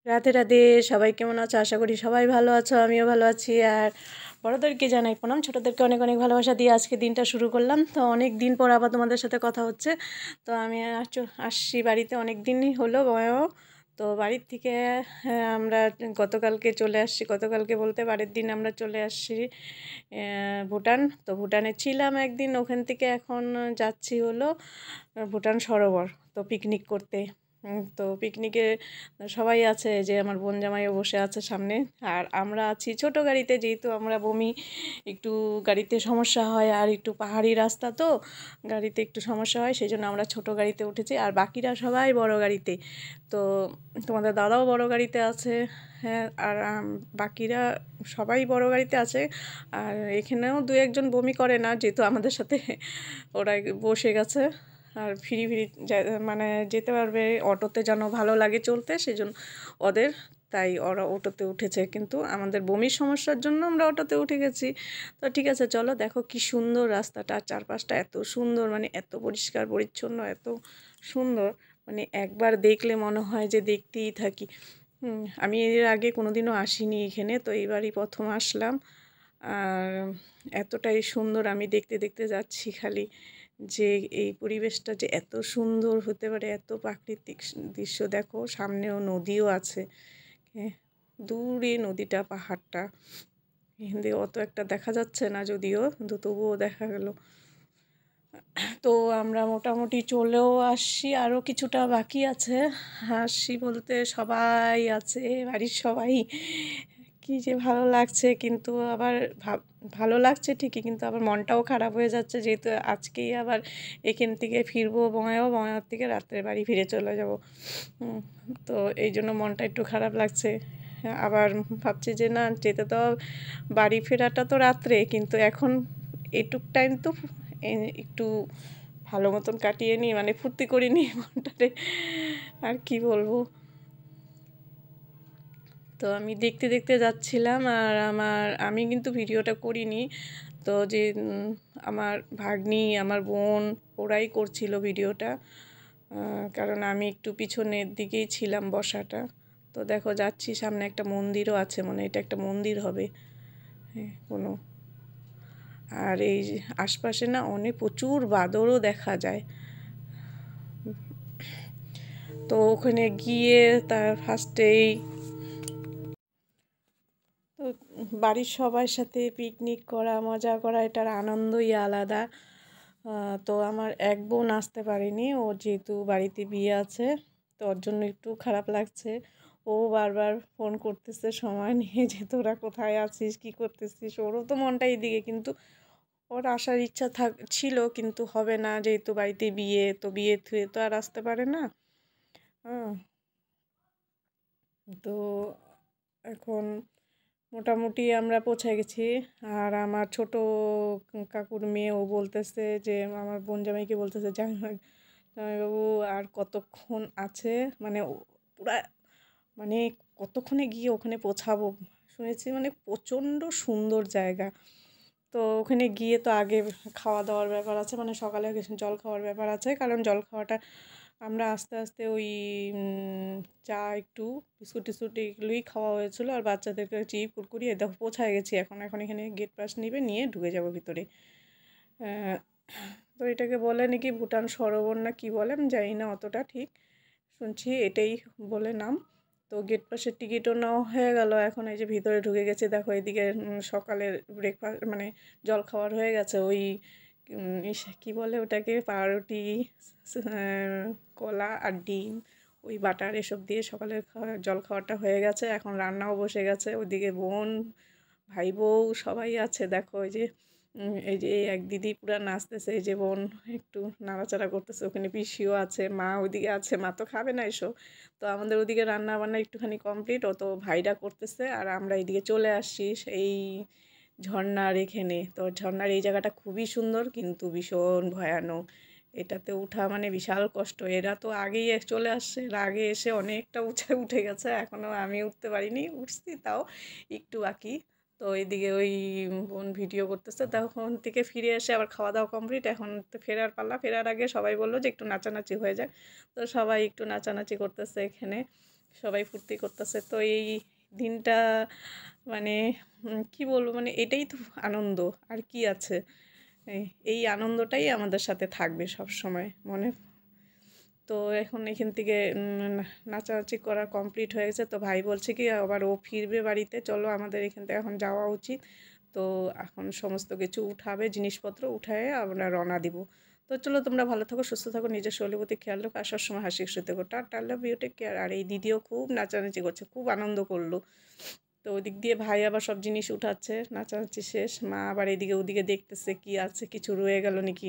রাধে রাধে। সবাই কেমন আছো? আশা করি সবাই ভালো আছো, আমিও ভালো আছি। আর বড়োদেরকে জানাই প্রণাম, ছোটোদেরকে অনেক অনেক ভালোবাসা দিয়ে আজকে দিনটা শুরু করলাম। তো অনেক দিন পর আবার তোমাদের সাথে কথা হচ্ছে। তো আমি আসছি বাড়িতে, অনেক দিনই হলো বয়ও। তো বাড়ির থেকে আমরা গতকালকে চলে আসছি। গতকালকে বলতে বাড়ির দিন আমরা চলে আসছি ভুটান। তো ভুটানে ছিলাম একদিন, ওখান থেকে এখন যাচ্ছি হলো ভুটান সরোবর, তো পিকনিক করতে। তো পিকনিকে সবাই আছে, যে আমার বোন জামাইও বসে আছে সামনে। আর আমরা আছি ছোট গাড়িতে, যেহেতু আমরা বমি একটু গাড়িতে সমস্যা হয়, আর একটু পাহাড়ি রাস্তা, তো গাড়িতে একটু সমস্যা হয়, সেই জন্য আমরা ছোট গাড়িতে উঠেছি। আর বাকিরা সবাই বড় গাড়িতে। তো তোমাদের দাদাও বড় গাড়িতে আছে। হ্যাঁ, আর বাকিরা সবাই বড় গাড়িতে আছে। আর এখানেও দু একজন বমি করে না, যেহেতু আমাদের সাথে ওরা বসে গেছে। আর ফ্রি ফ্রি মানে যেতে পারবে। অটোতে যেন ভালো লাগে চলতে, সেই জন্য ওদের, তাই ওরা অটোতে উঠেছে। কিন্তু আমাদের বমির সমস্যার জন্য আমরা অটোতে উঠে গেছি। তো ঠিক আছে, চলো। দেখো কি সুন্দর রাস্তাটা, চারপাশটা এত সুন্দর, মানে এত পরিষ্কার পরিচ্ছন্ন, এত সুন্দর, মানে একবার দেখলে মনে হয় যে দেখতেই থাকি। আমি এর আগে কোনোদিনও আসিনি এখানে, তো এইবারই প্রথম আসলাম। আর এতটাই সুন্দর, আমি দেখতে দেখতে যাচ্ছি খালি, যে এই পরিবেশটা যে এত সুন্দর হতে পারে, এত প্রাকৃতিক দৃশ্য। দেখো সামনেও নদীও আছে, দূরে নদীটা, পাহাড়টা এখান দিয়ে অত একটা দেখা যাচ্ছে না যদিও, কিন্তু তবুও দেখা গেল। তো আমরা মোটামুটি চলেও আসছি, আরও কিছুটা বাকি আছে। আসছি বলতে সবাই আছে, বাড়ির সবাই। কী যে ভালো লাগছে, কিন্তু আবার ভালো লাগছে ঠিকই, কিন্তু আবার মনটাও খারাপ হয়ে যাচ্ছে, যেহেতু আজকেই আবার এখান থেকে ফিরবো বঙাইগাঁও থেকে রাত্রে বাড়ি ফিরে চলে যাব। তো এই জন্য মনটা একটু খারাপ লাগছে। আবার ভাবছি যে না, যেতে তো বাড়ি ফেরাটা তো রাত্রে, কিন্তু এখন এটুক টাইম তো একটু ভালো মতন কাটিয়ে নিই, মানে ফুর্তি করে নিই মনটাতে। আর কি বলবো। তো আমি দেখতে দেখতে যাচ্ছিলাম, আর আমি কিন্তু ভিডিওটা করিনি। তো যে আমার ভাগ্নি, আমার বোন, ওরাই করছিল ভিডিওটা। কারণ আমি একটু পিছনের দিকেই ছিলাম বসাটা। তো দেখো যাচ্ছি, সামনে একটা মন্দিরও আছে, মানে এটা একটা মন্দির হবে কোনো। আর এই আশপাশে না অনেক প্রচুর বাঁদরও দেখা যায়। তো ওখানে গিয়ে তার ফার্স্টেই তো বাড়ির সবার সাথে পিকনিক করা, মজা করা, এটার আনন্দই আলাদা। তো আমার এক বোন আসতে পারেনি, ও যেহেতু বাড়িতে বিয়ে আছে, তো ওর জন্য একটু খারাপ লাগছে। ও বারবার ফোন করতেছে সময় নিয়ে, যে তোরা কোথায় আছিস, কী করতেছিস। ওরও তো মনটা এইদিকে, কিন্তু ওর আসার ইচ্ছা ছিল, কিন্তু হবে না, যেহেতু বাড়িতে বিয়ে, তো বিয়ে থুয়ে তো আর আসতে পারে না। তো এখন মোটামুটি আমরা পৌঁছে গেছি। আর আমার ছোট কাকুর মেয়ে, ও বলতেছে যে, আমার বোন জামাইকে বলতেছে, জামাইবাবু আর কতক্ষণ আছে, মানে পুরা, মানে কতক্ষণে গিয়ে ওখানে পৌঁছাবো। শুনেছি মানে প্রচণ্ড সুন্দর জায়গা। তো ওখানে গিয়ে তো আগে খাওয়া দাওয়ার ব্যাপার আছে, মানে সকালে জল খাওয়ার ব্যাপার আছে, কারণ জল খাওয়াটা আমরা আস্তে আস্তে ওই চা, একটু বিস্কুট টিস্কুট এগুলোই খাওয়া হয়েছিলো। আর বাচ্চাদেরকে চিপ কুরকুরি, দেখো পৌঁছায় গেছি। এখন এখানে গেট পাস নিবে, নিয়ে ঢুকে যাব ভিতরে। তো এটাকে বলে নাকি ভুটান সরোবর না কি বলে, আমি জানি না অতটা ঠিক, শুনছি এটাই বলে নাম। তো গেট পাসের টিকিটও নেওয়া হয়ে গেল। এখন এই যে ভিতরে ঢুকে গেছে, দেখো এদিকে সকালের ব্রেকফাস্ট, মানে জল খাওয়ার হয়ে গেছে। ওই কি বলে ওটাকে, পাউরুটি, কলা আর ডিম, ওই বাটার এসব দিয়ে সকালের জল খাওয়াটা হয়ে গেছে। এখন রান্নাও বসে গেছে, ওইদিকে বোন, ভাই বউ সবাই আছে। দেখো এই যে এক দিদি পুরা নাচতেছে, এই যে বোন একটু নাড়াচাড়া করতেছে, ওখানে পিসিও আছে, মা ওইদিকে আছে, মা তো খাবে না এসব। তো আমাদের ওদিকে রান্না বান্না একটুখানি কমপ্লিট, ও তো ভাইরা করতেছে, আর আমরা এইদিকে চলে আসছি এই ঝর্ণার এখানে। তো ঝর্ণার এই জায়গাটা খুবই সুন্দর, কিন্তু ভীষণ ভয়ানক। এটাতে ওঠা মানে বিশাল কষ্ট। এরা তো আগেই চলে আসছে, এরা আগে এসে অনেকটা উঠে গেছে, এখনও আমি উঠতে পারিনি, উঠছি তাও একটু বাকি। তো এইদিকে ওই বোন ভিডিও করতেছে, তখন থেকে ফিরে এসে আবার খাওয়া দাওয়া কমপ্লিট, এখন তো ফেরার পাল্লা। ফেরার আগে সবাই বললো যে একটু নাচানাচি হয়ে যায়, তো সবাই একটু নাচানাচি করতেছে এখানে। সবাই ফুর্তি করতেছে। তো এই দিনটা মানে কি বলবো, মানে এটাই তো আনন্দ, আর কি আছে। এই আনন্দটাই আমাদের সাথে থাকবে সব সময় মনে। তো এখন এখান থেকে নাচানাচি করা কমপ্লিট হয়ে গেছে। তো ভাই বলছে কি আবার ও ফিরবে বাড়িতে, চলো আমাদের এখান থেকে এখন যাওয়া উচিত। তো এখন সমস্ত কিছু উঠাবে, জিনিসপত্র উঠায়ে আমরা রওনা দিব। তো চলো, তোমরা ভালো থাকো, সুস্থ থাকো, নিজের শরীরের প্রতি খেয়াল রাখো, আর সবসময় হাসি খুশি থেকো। Tata, love you, take care. আর এই দিদিও খুব নাচানাচি করছে, খুব আনন্দ করলো। তো ওদিক দিয়ে ভাই আবার সব জিনিস উঠাচ্ছে, নাচানাচি শেষ, মা আবার এদিকে ওদিকে দেখতেছে কি আছে, কিছু রয়ে গেল নাকি।